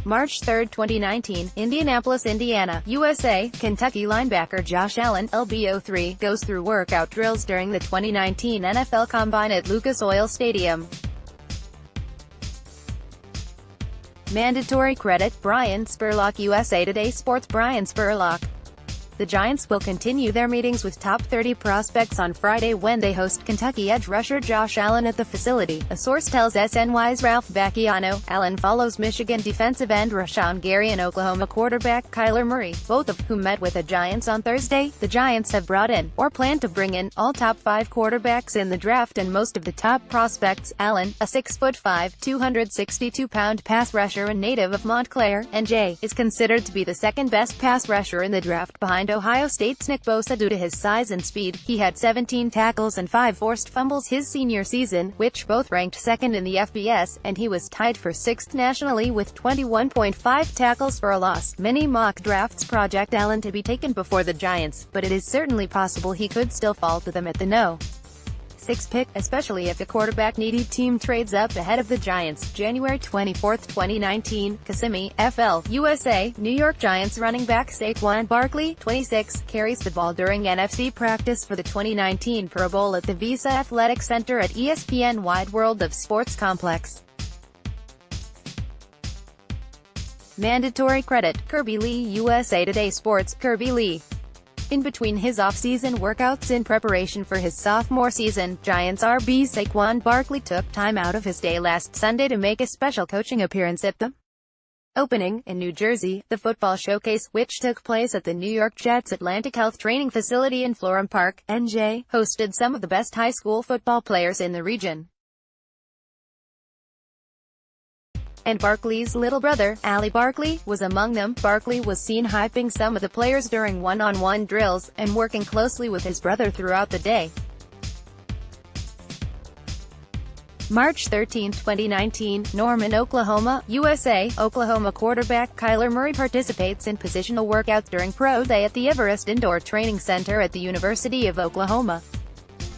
March 3, 2019, Indianapolis, Indiana, USA. Kentucky linebacker Josh Allen, LB03, goes through workout drills during the 2019 NFL Combine at Lucas Oil Stadium. Mandatory credit, Brian Spurlock-USA Today Sports. Brian Spurlock. The Giants will continue their meetings with top 30 prospects on Friday when they host Kentucky edge rusher Josh Allen at the facility, a source tells SNY's Ralph Vacchiano. Allen follows Michigan defensive end Rashan Gary and Oklahoma quarterback Kyler Murray, both of whom met with the Giants on Thursday. The Giants have brought in, or plan to bring in, all top 5 quarterbacks in the draft and most of the top prospects. Allen, a 6'5", 262-pound pass rusher and native of Montclair, NJ, is considered to be the second-best pass rusher in the draft behind Ohio State's Nick Bosa due to his size and speed. He had 17 tackles and 5 forced fumbles his senior season, which both ranked second in the FBS, and he was tied for 6th nationally with 21.5 tackles for a loss. Many mock drafts project Allen to be taken before the Giants, but it is certainly possible he could still fall to them at the No. 6 pick, especially if a quarterback-needy team trades up ahead of the Giants. January 24, 2019, Kissimmee, FL, USA. New York Giants running back Saquon Barkley, 26, carries the ball during NFC practice for the 2019 Pro Bowl at the Visa Athletic Center at ESPN Wide World of Sports Complex. Mandatory credit, Kirby Lee, USA Today Sports. Kirby Lee. In between his off-season workouts in preparation for his sophomore season, Giants RB Saquon Barkley took time out of his day last Sunday to make a special coaching appearance at the opening, in New Jersey, the football showcase, which took place at the New York Jets Atlantic Health Training Facility in Florham Park, NJ, hosted some of the best high school football players in the region. And Barkley's little brother, Ali Barkley, was among them. Barkley was seen hyping some of the players during one-on-one drills, and working closely with his brother throughout the day. March 13, 2019, Norman, Oklahoma, USA. Oklahoma quarterback Kyler Murray participates in positional workouts during Pro Day at the Everest Indoor Training Center at the University of Oklahoma.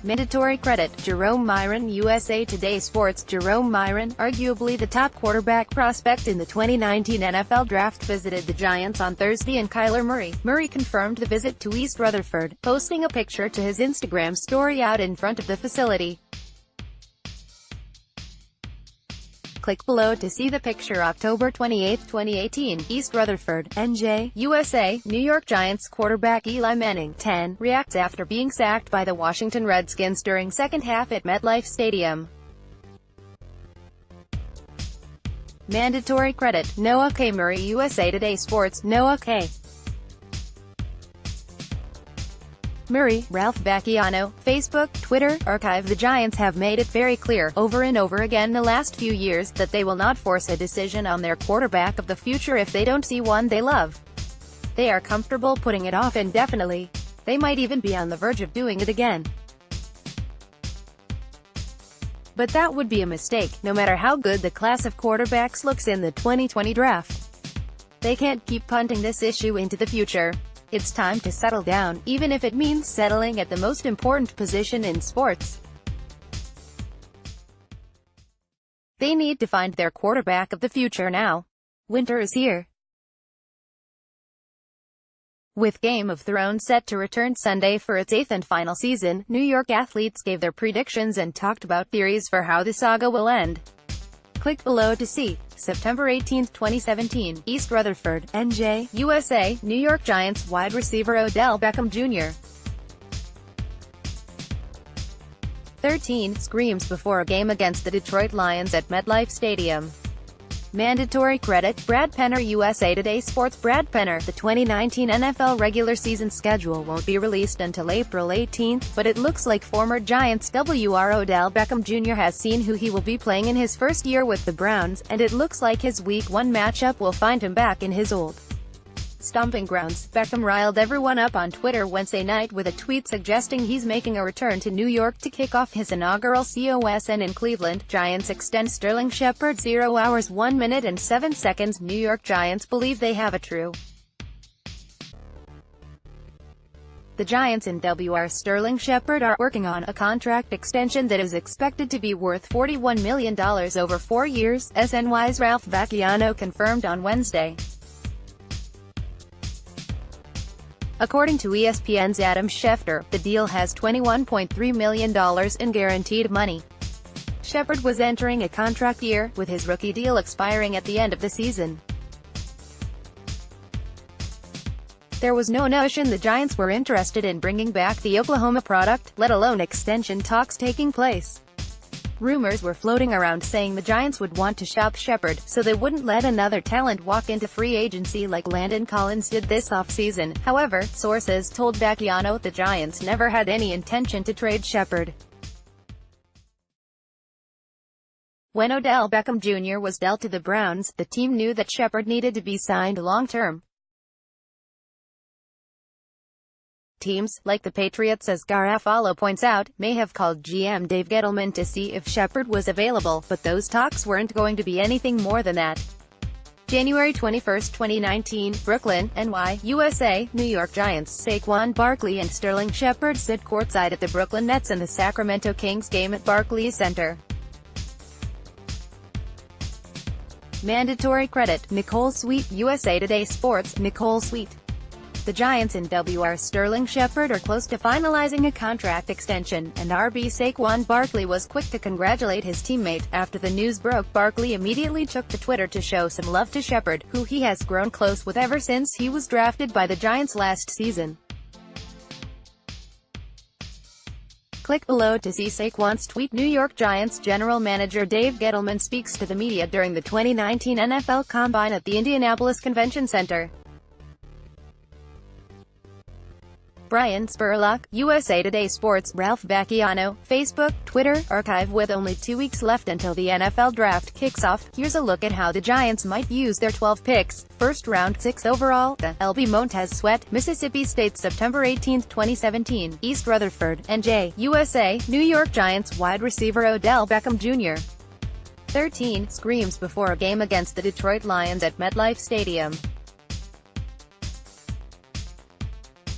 Mandatory credit, Jerome Myron, USA Today Sports. Jerome Myron, arguably the top quarterback prospect in the 2019 NFL Draft, visited the Giants on Thursday and Kyler Murray. Murray confirmed the visit to East Rutherford, posting a picture to his Instagram story out in front of the facility. Click below to see the picture. October 28, 2018, East Rutherford, NJ, USA. New York Giants quarterback Eli Manning, 10, reacts after being sacked by the Washington Redskins during second half at MetLife Stadium. Mandatory credit, Noah K. Murray, USA Today Sports. Noah K. Murray, Ralph Vacchiano, Facebook, Twitter, Archive. The Giants have made it very clear, over and over again the last few years, that they will not force a decision on their quarterback of the future if they don't see one they love. They are comfortable putting it off indefinitely. They might even be on the verge of doing it again. But that would be a mistake, no matter how good the class of quarterbacks looks in the 2020 draft. They can't keep punting this issue into the future. It's time to settle down, even if it means settling at the most important position in sports. They need to find their quarterback of the future now. Winter is here. With Game of Thrones set to return Sunday for its 8th and final season, New York athletes gave their predictions and talked about theories for how the saga will end. Click below to see. September 18, 2017, East Rutherford, NJ, USA. New York Giants wide receiver Odell Beckham Jr. 13, screams before a game against the Detroit Lions at MetLife Stadium. Mandatory credit, Brad Penner, USA Today Sports. Brad Penner. The 2019 NFL regular season schedule won't be released until April 18, but it looks like former Giants WR Odell Beckham Jr. has seen who he will be playing in his first year with the Browns, and it looks like his Week 1 matchup will find him back in his old stomping grounds. Beckham riled everyone up on Twitter Wednesday night with a tweet suggesting he's making a return to New York to kick off his inaugural COSN in Cleveland. Giants extend Sterling Shepard 0 hours 1 minute and 7 seconds. New York Giants believe they have a true The Giants and Sterling Shepard are working on a contract extension that is expected to be worth $41 million over 4 years, SNY's Ralph Vacchiano confirmed on Wednesday. According to ESPN's Adam Schefter, the deal has $21.3 million in guaranteed money. Shepard was entering a contract year, with his rookie deal expiring at the end of the season. There was no notion the Giants were interested in bringing back the Oklahoma product, let alone extension talks taking place. Rumors were floating around saying the Giants would want to shop Shepard, so they wouldn't let another talent walk into free agency like Landon Collins did this offseason. However, sources told Vacchiano the Giants never had any intention to trade Shepard. When Odell Beckham Jr. was dealt to the Browns, the team knew that Shepard needed to be signed long-term. Teams, like the Patriots, as Garafolo points out, may have called GM Dave Gettleman to see if Shepard was available, but those talks weren't going to be anything more than that. January 21, 2019, Brooklyn, NY, USA, New York Giants, Saquon Barkley and Sterling Shepard sit courtside at the Brooklyn Nets and the Sacramento Kings game at Barclays Center. Mandatory credit, Nicole Sweet, USA Today Sports, Nicole Sweet. The Giants and Sterling Shepard are close to finalizing a contract extension, and RB Saquon Barkley was quick to congratulate his teammate. After the news broke, Barkley immediately took to Twitter to show some love to Shepard, who he has grown close with ever since he was drafted by the Giants last season. Click below to see Saquon's tweet. New York Giants general manager Dave Gettleman speaks to the media during the 2019 NFL Combine at the Indianapolis Convention Center. Brian Spurlock, USA Today Sports, Ralph Vacchiano, Facebook, Twitter, Archive. With only 2 weeks left until the NFL Draft kicks off, here's a look at how the Giants might use their 12 picks. First round, 6 overall, the LB Montez Sweat, Mississippi State, September 18, 2017, East Rutherford, NJ, USA, New York Giants wide receiver Odell Beckham Jr. 13, screams before a game against the Detroit Lions at MetLife Stadium.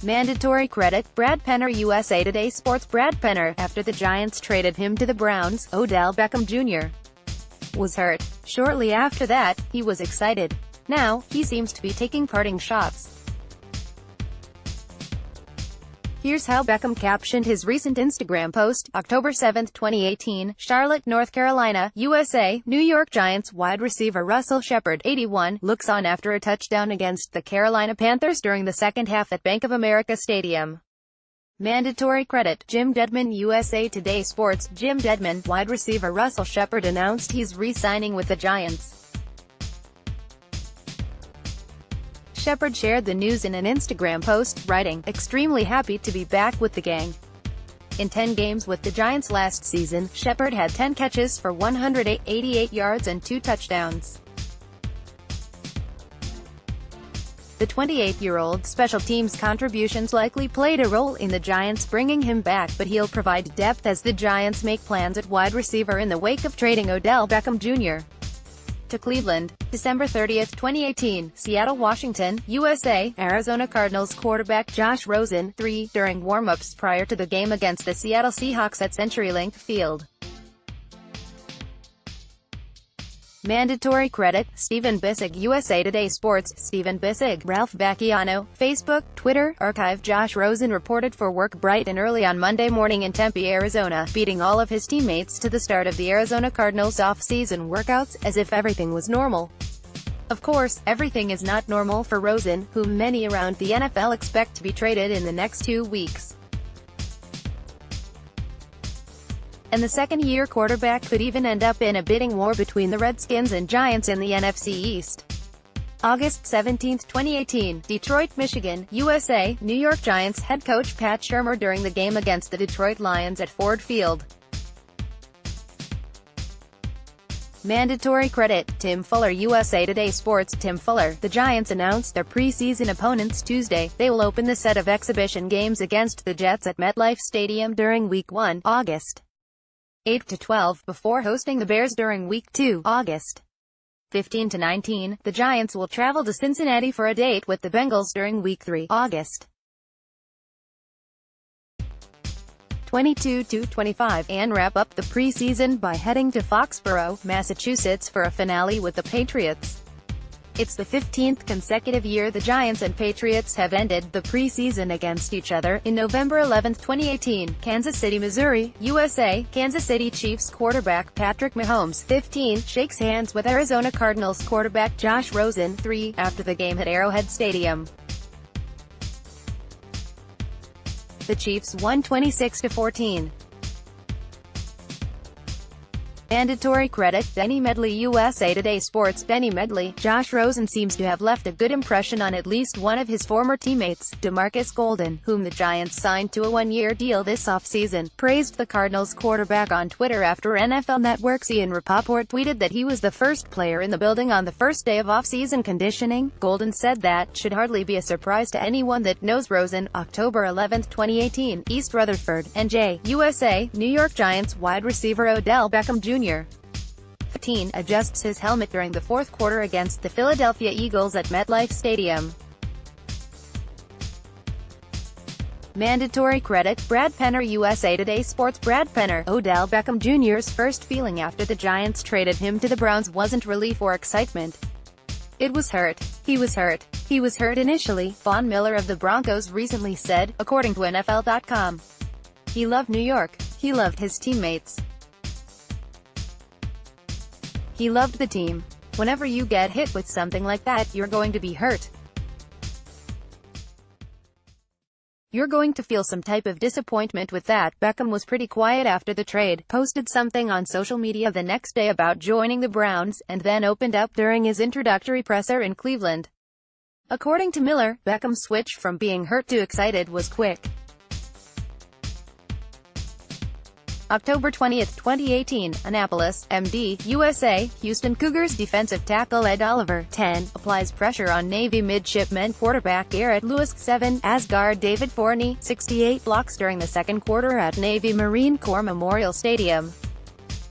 Mandatory credit, Brad Penner, USA Today Sports. Brad Penner, after the Giants traded him to the Browns, Odell Beckham Jr. was hurt. Shortly after that, he was excited. Now, he seems to be taking parting shots. Here's how Beckham captioned his recent Instagram post, October 7, 2018, Charlotte, North Carolina, USA, New York Giants wide receiver Russell Shepard, 81, looks on after a touchdown against the Carolina Panthers during the second half at Bank of America Stadium. Mandatory credit, Jim Dedman, USA Today Sports. Jim Dedman, wide receiver Russell Shepard announced he's re-signing with the Giants. Shepard shared the news in an Instagram post, writing, "Extremely happy to be back with the gang." In 10 games with the Giants last season, Shepard had 10 catches for 188 yards and 2 touchdowns. The 28-year-old special teams contributions likely played a role in the Giants bringing him back, but he'll provide depth as the Giants make plans at wide receiver in the wake of trading Odell Beckham Jr. to Cleveland. December 30, 2018, Seattle, Washington, USA, Arizona Cardinals quarterback Josh Rosen, 3, during warm-ups prior to the game against the Seattle Seahawks at CenturyLink Field. Mandatory credit, Stephen Bissig, USA Today Sports. Stephen Bissig, Ralph Vacchiano, Facebook, Twitter, Archive. Josh Rosen reported for work bright and early on Monday morning in Tempe, Arizona, beating all of his teammates to the start of the Arizona Cardinals off-season workouts, as if everything was normal. Of course, everything is not normal for Rosen, whom many around the NFL expect to be traded in the next 2 weeks. And the second-year quarterback could even end up in a bidding war between the Redskins and Giants in the NFC East. August 17, 2018, Detroit, Michigan, USA, New York Giants head coach Pat Shurmur during the game against the Detroit Lions at Ford Field. Mandatory credit, Tim Fuller, USA Today Sports. Tim Fuller, the Giants announced their preseason opponents Tuesday. They will open the set of exhibition games against the Jets at MetLife Stadium during Week 1, August 8-12, before hosting the Bears during Week 2, August 15-19. The Giants will travel to Cincinnati for a date with the Bengals during Week 3, August 22-25, and wrap up the preseason by heading to Foxborough, Massachusetts for a finale with the Patriots. It's the 15th consecutive year the Giants and Patriots have ended the preseason against each other. In November 11, 2018, Kansas City, Missouri, USA, Kansas City Chiefs quarterback Patrick Mahomes, 15, shakes hands with Arizona Cardinals quarterback Josh Rosen, 3, after the game at Arrowhead Stadium. The Chiefs won 26-14. Mandatory credit, Denny Medley, USA Today Sports. Denny Medley, Josh Rosen seems to have left a good impression on at least one of his former teammates, DeMarcus Golden, whom the Giants signed to a one-year deal this offseason, praised the Cardinals quarterback on Twitter after NFL Network's Ian Rapoport tweeted that he was the first player in the building on the first day of off-season conditioning. Golden said that should hardly be a surprise to anyone that knows Rosen. October 11, 2018, East Rutherford, NJ, USA, New York Giants wide receiver Odell Beckham Jr. 15, adjusts his helmet during the fourth quarter against the Philadelphia Eagles at MetLife Stadium. Mandatory credit, Brad Penner, USA Today Sports. Brad Penner, Odell Beckham Jr.'s first feeling after the Giants traded him to the Browns wasn't relief or excitement. It was hurt. He was hurt. He was hurt initially, Von Miller of the Broncos recently said, according to NFL.com. He loved New York. He loved his teammates. He loved the team. Whenever you get hit with something like that, you're going to be hurt. You're going to feel some type of disappointment with that. Beckham was pretty quiet after the trade, posted something on social media the next day about joining the Browns, and then opened up during his introductory presser in Cleveland. According to Miller, Beckham's switch from being hurt to excited was quick. October 20, 2018, Annapolis, MD, USA, Houston Cougars defensive tackle Ed Oliver, 10, applies pressure on Navy midshipmen quarterback Garrett Lewis, 7, as guard David Forney, 68, blocks during the second quarter at Navy Marine Corps Memorial Stadium.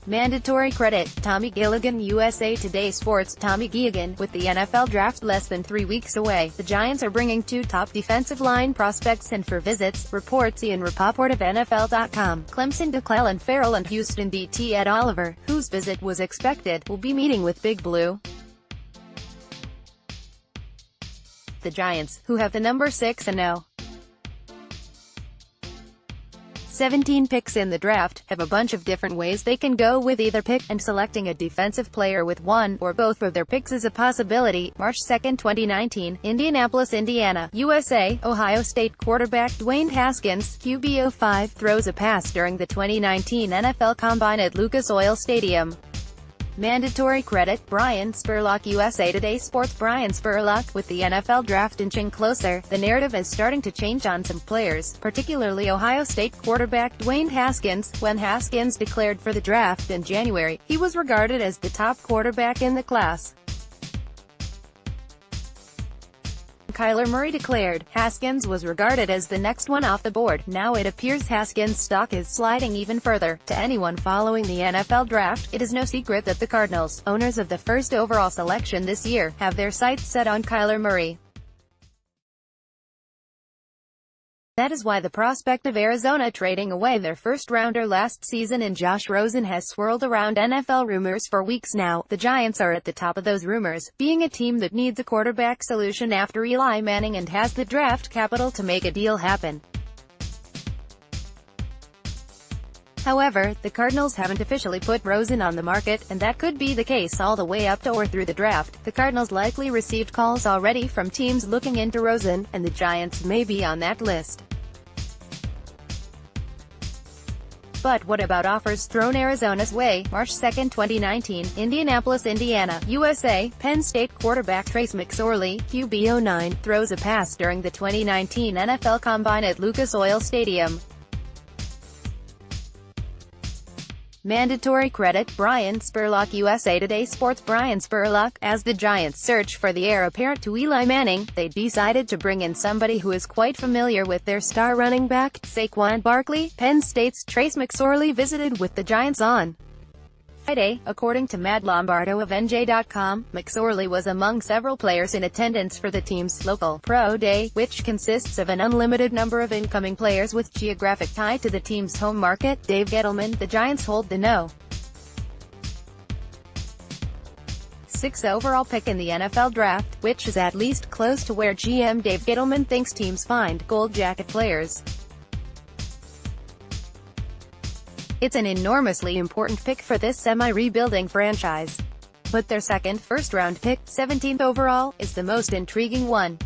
Mandatory credit, Tommy Gilligan, USA Today Sports. Tommy Gilligan, with the NFL Draft less than 3 weeks away, the Giants are bringing 2 top defensive line prospects in for visits, reports Ian Rapoport of NFL.com. Clemson Clelin Ferrell and Houston DT Ed Oliver, whose visit was expected, will be meeting with Big Blue. The Giants, who have the number 6-0. 17 picks in the draft, have a bunch of different ways they can go with either pick, and selecting a defensive player with one or both of their picks is a possibility. March 2, 2019, Indianapolis, Indiana, USA, Ohio State quarterback Dwayne Haskins, QB05, throws a pass during the 2019 NFL Combine at Lucas Oil Stadium. Mandatory credit, Brian Spurlock, USA Today Sports. Brian Spurlock, with the NFL Draft inching closer, the narrative is starting to change on some players, particularly Ohio State quarterback Dwayne Haskins. When Haskins declared for the draft in January, he was regarded as the top quarterback in the class. Kyler Murray declared, Haskins was regarded as the next one off the board. Now it appears Haskins' stock is sliding even further. To anyone following the NFL Draft, it is no secret that the Cardinals, owners of the first overall selection this year, have their sights set on Kyler Murray. That is why the prospect of Arizona trading away their first-rounder last season in Josh Rosen has swirled around NFL rumors for weeks now. The Giants are at the top of those rumors, being a team that needs a quarterback solution after Eli Manning and has the draft capital to make a deal happen. However, the Cardinals haven't officially put Rosen on the market, and that could be the case all the way up to or through the draft. The Cardinals likely received calls already from teams looking into Rosen, and the Giants may be on that list. But what about offers thrown Arizona's way? March 2, 2019, Indianapolis, Indiana, USA, Penn State quarterback Trace McSorley, QB09, throws a pass during the 2019 NFL Combine at Lucas Oil Stadium. Mandatory credit, Brian Spurlock, USA Today Sports. Brian Spurlock, as the Giants search for the heir apparent to Eli Manning, they decided to bring in somebody who is quite familiar with their star running back, Saquon Barkley. Penn State's Trace McSorley visited with the Giants on Friday, according to Matt Lombardo of NJ.com. McSorley was among several players in attendance for the team's local Pro Day, which consists of an unlimited number of incoming players with geographic tie to the team's home market. Dave Gettleman, the Giants hold the No. 6 overall pick in the NFL Draft, which is at least close to where GM Dave Gettleman thinks teams find Gold Jacket players. It's an enormously important pick for this semi-rebuilding franchise. But their second first-round pick, 17th overall, is the most intriguing one.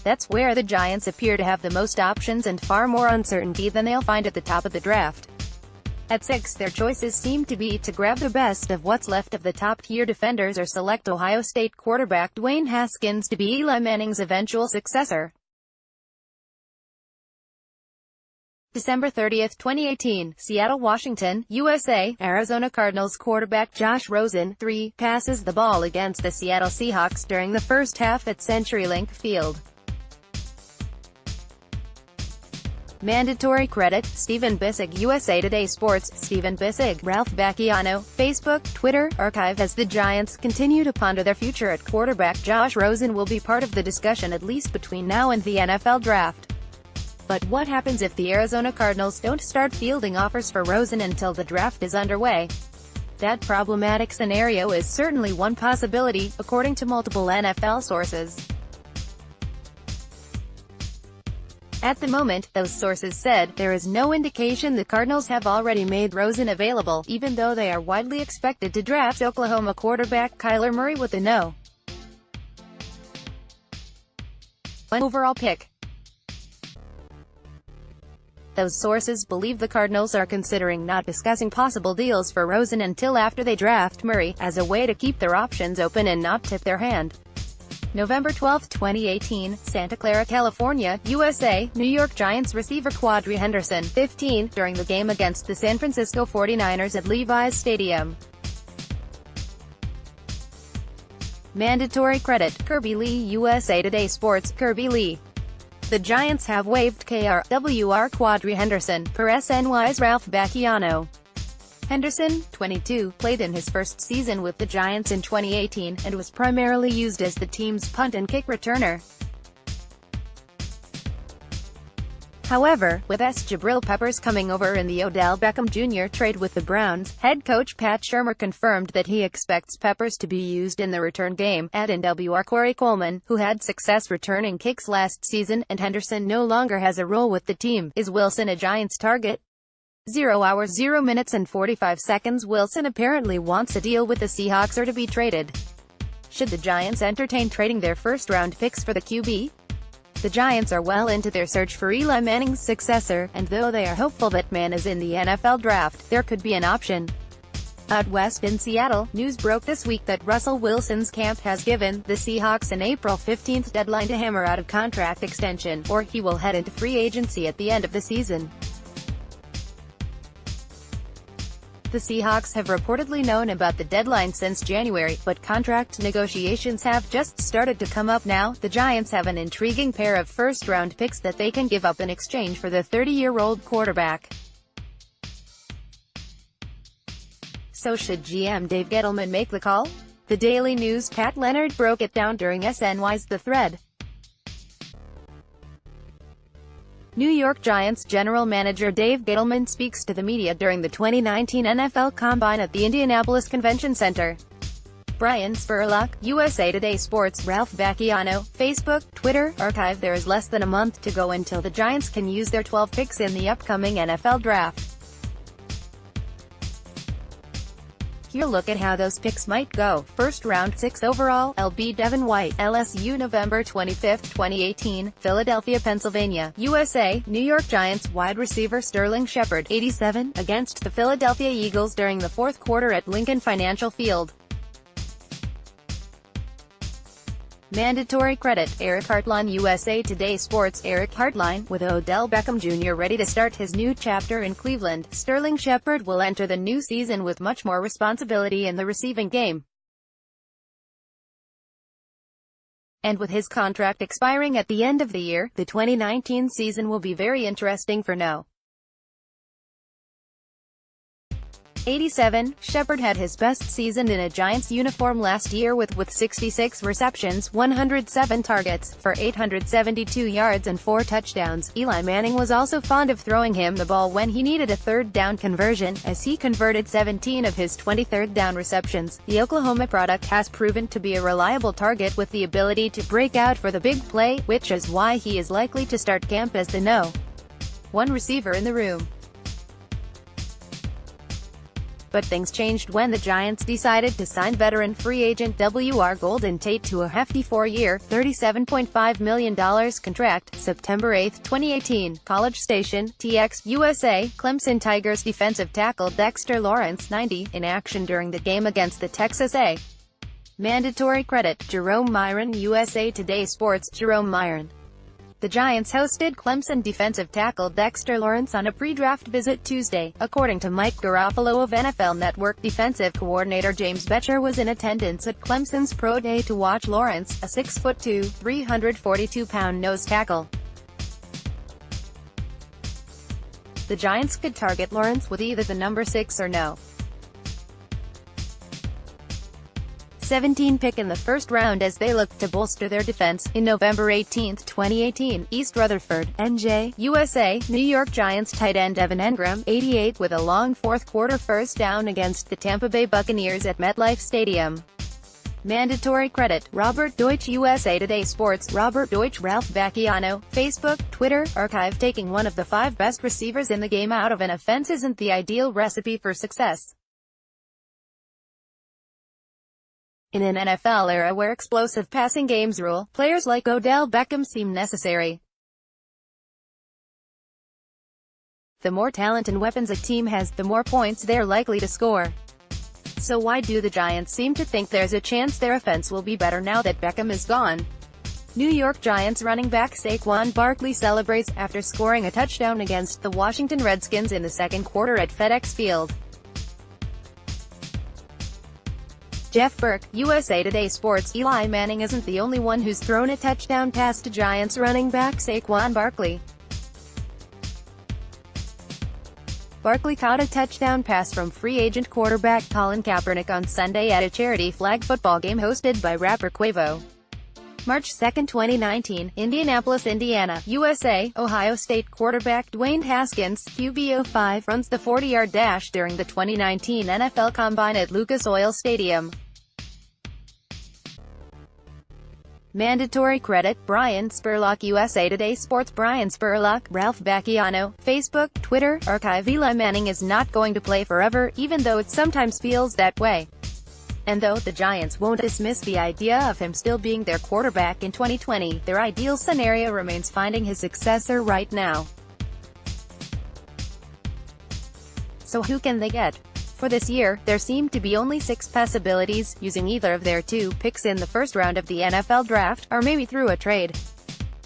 That's where the Giants appear to have the most options and far more uncertainty than they'll find at the top of the draft. At 6, their choices seem to be to grab the best of what's left of the top-tier defenders or select Ohio State quarterback Dwayne Haskins to be Eli Manning's eventual successor. December 30, 2018, Seattle, Washington, USA. Arizona Cardinals quarterback Josh Rosen, 3, passes the ball against the Seattle Seahawks during the first half at CenturyLink Field. Mandatory credit, Stephen Bissig, USA Today Sports. Stephen Bissig, Ralph Vacchiano, Facebook, Twitter. Archive. As the Giants continue to ponder their future at quarterback, Josh Rosen will be part of the discussion at least between now and the NFL Draft. But what happens if the Arizona Cardinals don't start fielding offers for Rosen until the draft is underway? That problematic scenario is certainly one possibility, according to multiple NFL sources. At the moment, those sources said, there is no indication the Cardinals have already made Rosen available, even though they are widely expected to draft Oklahoma quarterback Kyler Murray with the No. 1 overall pick. Those sources believe the Cardinals are considering not discussing possible deals for Rosen until after they draft Murray, as a way to keep their options open and not tip their hand. November 12, 2018, Santa Clara, California, USA. New York Giants receiver Quadri Henderson, 15, during the game against the San Francisco 49ers at Levi's Stadium. Mandatory credit, Kirby Lee, USA Today Sports. Kirby Lee. The Giants have waived KRWR Quadri Henderson, per SNY's Ralph Vacchiano. Henderson, 22, played in his first season with the Giants in 2018, and was primarily used as the team's punt and kick returner. However, with Jabril Peppers coming over in the Odell Beckham Jr. trade with the Browns, head coach Pat Shurmur confirmed that he expects Peppers to be used in the return game. At NWR Corey Coleman, who had success returning kicks last season, and Henderson no longer has a role with the team. Is Wilson a Giants target? 0 hours 0 minutes and 45 seconds. Wilson apparently wants a deal with the Seahawks or to be traded. Should the Giants entertain trading their first-round picks for the QB? The Giants are well into their search for Eli Manning's successor, and though they are hopeful that Mann is in the NFL Draft, there could be an option. Out west in Seattle, news broke this week that Russell Wilson's camp has given the Seahawks an April 15 deadline to hammer out a contract extension, or he will head into free agency at the end of the season. The Seahawks have reportedly known about the deadline since January, but contract negotiations have just started to come up now. The Giants have an intriguing pair of first-round picks that they can give up in exchange for the 30-year-old quarterback. So should GM Dave Gettleman make the call? The Daily News' Pat Leonard broke it down during SNY's The Thread. New York Giants general manager Dave Gettleman speaks to the media during the 2019 NFL Combine at the Indianapolis Convention Center. Brian Spurlock, USA Today Sports. Ralph Vacchiano, Facebook, Twitter. Archive. There is less than a month to go until the Giants can use their 12 picks in the upcoming NFL Draft. Here, look at how those picks might go. First round, 6 overall, LB Devin White, LSU. November 25, 2018, Philadelphia, Pennsylvania, USA. New York Giants wide receiver Sterling Shepard, 87, against the Philadelphia Eagles during the fourth quarter at Lincoln Financial Field. Mandatory credit, Eric Hartline, USA Today Sports. Eric Hartline, with Odell Beckham Jr. ready to start his new chapter in Cleveland, Sterling Shepard will enter the new season with much more responsibility in the receiving game. And with his contract expiring at the end of the year, the 2019 season will be very interesting for No. 87, Shepard had his best season in a Giants uniform last year with 66 receptions, 107 targets, for 872 yards and 4 touchdowns. Eli Manning was also fond of throwing him the ball when he needed a third down conversion, as he converted 17 of his 20 third down receptions. The Oklahoma product has proven to be a reliable target with the ability to break out for the big play, which is why he is likely to start camp as the No. 1 receiver in the room. But things changed when the Giants decided to sign veteran free agent W.R. Golden Tate to a hefty 4-year, $37.5 million contract, September 8, 2018. College Station, TX, USA, Clemson Tigers defensive tackle Dexter Lawrence, 90, in action during the game against the Texas A. Mandatory credit, Jerome Myron, USA Today Sports. Jerome Myron. The Giants hosted Clemson defensive tackle Dexter Lawrence on a pre-draft visit Tuesday. According to Mike Garofalo of NFL Network, defensive coordinator James Bettcher was in attendance at Clemson's pro day to watch Lawrence, a 6'2", 342-pound nose tackle. The Giants could target Lawrence with either the number 6 or No. 17 pick in the first round as they looked to bolster their defense. In November 18, 2018, East Rutherford, NJ, USA, New York Giants tight end Evan Engram, 88, with a long fourth-quarter first down against the Tampa Bay Buccaneers at MetLife Stadium. Mandatory credit, Robert Deutsch, USA Today Sports. Robert Deutsch. Ralph Vacchiano, Facebook, Twitter, Archive. Taking one of the 5 best receivers in the game out of an offense isn't the ideal recipe for success. In an NFL era where explosive passing games rule, players like Odell Beckham seem necessary. The more talent and weapons a team has, the more points they're likely to score. So why do the Giants seem to think there's a chance their offense will be better now that Beckham is gone? New York Giants running back Saquon Barkley celebrates after scoring a touchdown against the Washington Redskins in the second quarter at FedEx Field. Jeff Burke, USA Today Sports. Eli Manning isn't the only one who's thrown a touchdown pass to Giants running back Saquon Barkley. Barkley caught a touchdown pass from free agent quarterback Colin Kaepernick on Sunday at a charity flag football game hosted by rapper Quavo. March 2, 2019, Indianapolis, Indiana, USA. Ohio State quarterback Dwayne Haskins, QB05, runs the 40-yard dash during the 2019 NFL Combine at Lucas Oil Stadium. Mandatory credit, Brian Spurlock, USA Today Sports. Brian Spurlock, Ralph Vacchiano, Facebook, Twitter, Archive. Eli Manning is not going to play forever, even though it sometimes feels that way. And though the Giants won't dismiss the idea of him still being their quarterback in 2020, their ideal scenario remains finding his successor right now. So who can they get? For this year, there seem to be only 6 possibilities, using either of their 2 picks in the first round of the NFL Draft, or maybe through a trade.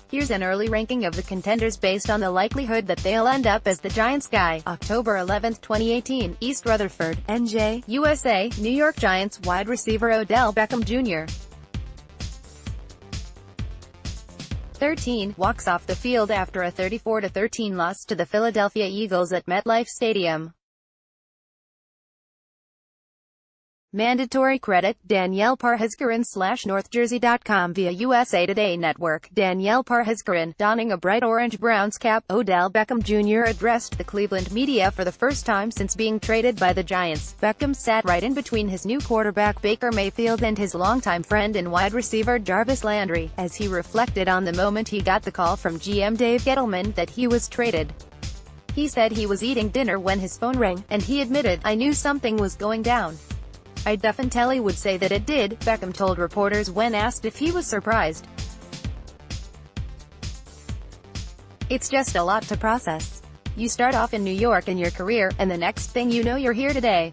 Here's an early ranking of the contenders based on the likelihood that they'll end up as the Giants guy. October 11, 2018, East Rutherford, NJ, USA, New York Giants wide receiver Odell Beckham Jr. 13, walks off the field after a 34-13 loss to the Philadelphia Eagles at MetLife Stadium. Mandatory credit, Danielle Parhezcaran /NorthJersey.com via USA Today Network. Danielle Parhezcaran, donning a bright orange Browns cap, Odell Beckham Jr. addressed the Cleveland media for the first time since being traded by the Giants. Beckham sat right in between his new quarterback Baker Mayfield and his longtime friend and wide receiver Jarvis Landry, as he reflected on the moment he got the call from GM Dave Gettleman that he was traded. He said he was eating dinner when his phone rang, and he admitted, "I knew something was going down. I definitely would say that it did," Beckham told reporters when asked if he was surprised. "It's just a lot to process. You start off in New York in your career, and the next thing you know you're here today.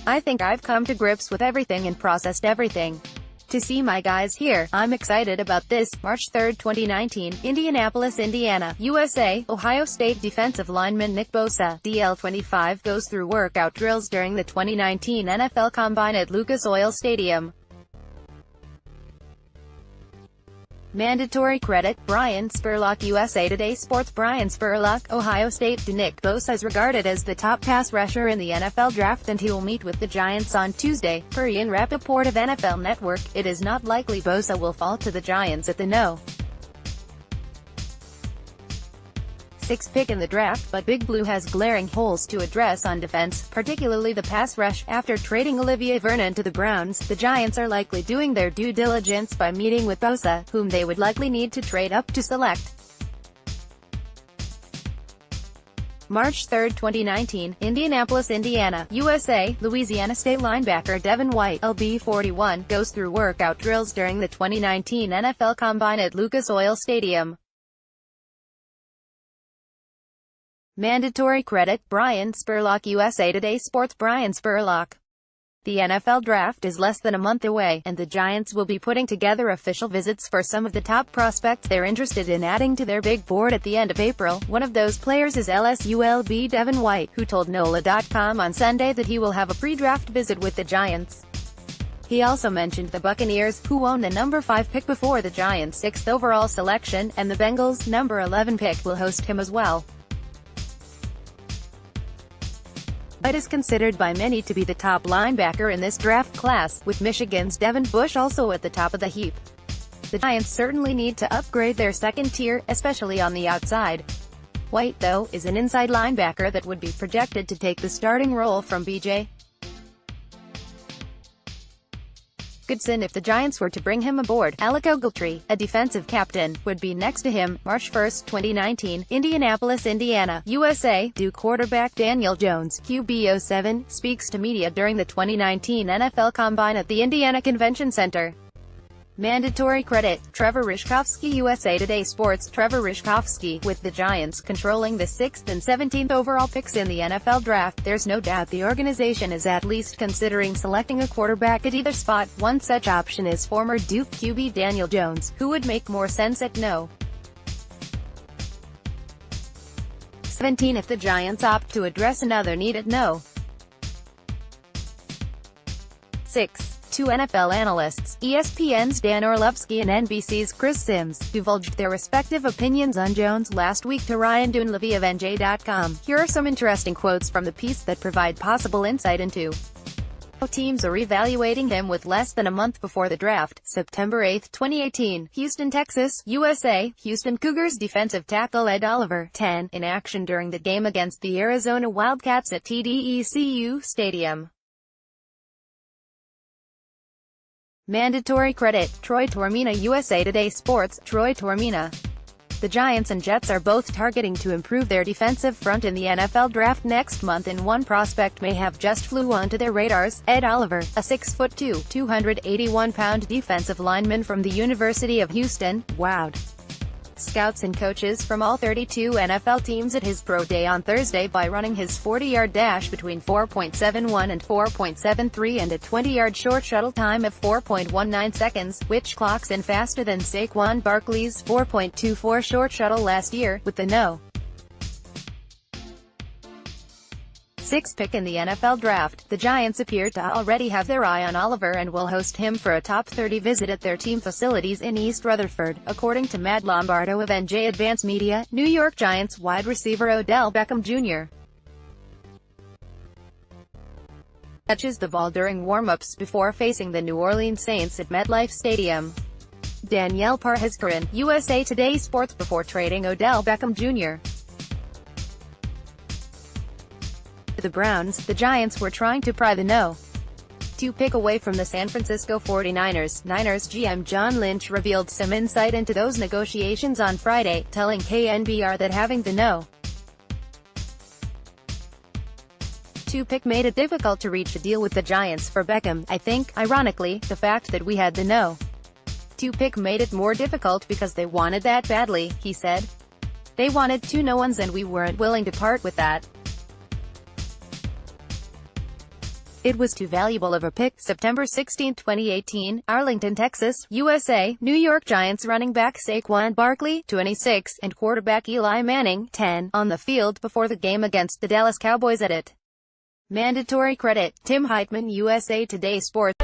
I think I've come to grips with everything and processed everything. To see my guys here, I'm excited about this." March 3, 2019, Indianapolis, Indiana, USA. Ohio State defensive lineman Nick Bosa, DL25, goes through workout drills during the 2019 NFL Combine at Lucas Oil Stadium. Mandatory credit, Brian Spurlock-USA Today Sports. Brian Spurlock, Ohio State. Nick Bosa is regarded as the top pass rusher in the NFL draft and he will meet with the Giants on Tuesday. Per Ian Rappaport of NFL Network, it is not likely Bosa will fall to the Giants at the No. 6 pick in the draft, but Big Blue has glaring holes to address on defense, particularly the pass rush. After trading Olivier Vernon to the Browns, the Giants are likely doing their due diligence by meeting with Bosa, whom they would likely need to trade up to select. March 3, 2019, Indianapolis, Indiana, USA. Louisiana State linebacker Devin White, LB 41, goes through workout drills during the 2019 NFL Combine at Lucas Oil Stadium. Mandatory credit, Brian Spurlock-USA Today Sports. Brian Spurlock. The NFL Draft is less than a month away, and the Giants will be putting together official visits for some of the top prospects they're interested in adding to their big board at the end of April. One of those players is LSU LB Devin White, who told NOLA.com on Sunday that he will have a pre-draft visit with the Giants. He also mentioned the Buccaneers, who own the number 5 pick before the Giants' 6th overall selection, and the Bengals' number 11 pick will host him as well. White is considered by many to be the top linebacker in this draft class, with Michigan's Devin Bush also at the top of the heap. The Giants certainly need to upgrade their second tier, especially on the outside. White, though, is an inside linebacker that would be projected to take the starting role from B.J. Goodson if the Giants were to bring him aboard. Alec Ogletree, a defensive captain, would be next to him. March 1, 2019, Indianapolis, Indiana, USA. Duke quarterback Daniel Jones, QB07, speaks to media during the 2019 NFL Combine at the Indiana Convention Center. Mandatory credit, Trevor Rishkovsky, USA Today Sports. Trevor Rishkovsky, with the Giants controlling the 6th and 17th overall picks in the NFL Draft, there's no doubt the organization is at least considering selecting a quarterback at either spot. One such option is former Duke QB Daniel Jones, who would make more sense at No. 17 if the Giants opt to address another need at No. 6. Two NFL analysts, ESPN's Dan Orlovsky and NBC's Chris Sims, divulged their respective opinions on Jones last week to Ryan Dunleavy of NJ.com. Here are some interesting quotes from the piece that provide possible insight into how teams are evaluating him with less than a month before the draft. September 8, 2018, Houston, Texas, USA. Houston Cougars defensive tackle Ed Oliver, 10, in action during the game against the Arizona Wildcats at TDECU Stadium. Mandatory credit, Troy Tormina, USA Today Sports. Troy Tormina. The Giants and Jets are both targeting to improve their defensive front in the NFL Draft next month, and one prospect may have just flew onto their radars: Ed Oliver, a 6'2", 281-pound defensive lineman from the University of Houston, wowed scouts and coaches from all 32 NFL teams at his pro day on Thursday by running his 40-yard dash between 4.71 and 4.73 and a 20-yard short shuttle time of 4.19 seconds, which clocks in faster than Saquon Barkley's 4.24 short shuttle last year, with the No. 6 pick in the NFL Draft. The Giants appear to already have their eye on Oliver and will host him for a top 30 visit at their team facilities in East Rutherford, according to Matt Lombardo of NJ Advance Media. New York Giants wide receiver Odell Beckham Jr. touches the ball during warm-ups before facing the New Orleans Saints at MetLife Stadium. Danielle Parhezkaran, USA Today Sports. Before trading Odell Beckham Jr. the Browns, the Giants were trying to pry the No. 2 pick away from the San Francisco 49ers. Niners GM John Lynch revealed some insight into those negotiations on Friday, telling KNBR that having the No. 2 pick made it difficult to reach a deal with the Giants for Beckham. I think, ironically, the fact that we had the No. 2 pick made it more difficult because they wanted that badly, he said. They wanted 2 no ones and we weren't willing to part with that. It was too valuable of a pick. September 16, 2018, Arlington, Texas, USA. New York Giants running back Saquon Barkley, 26, and quarterback Eli Manning, 10, on the field before the game against the Dallas Cowboys at it. Mandatory credit, Tim Heitman, USA Today Sports.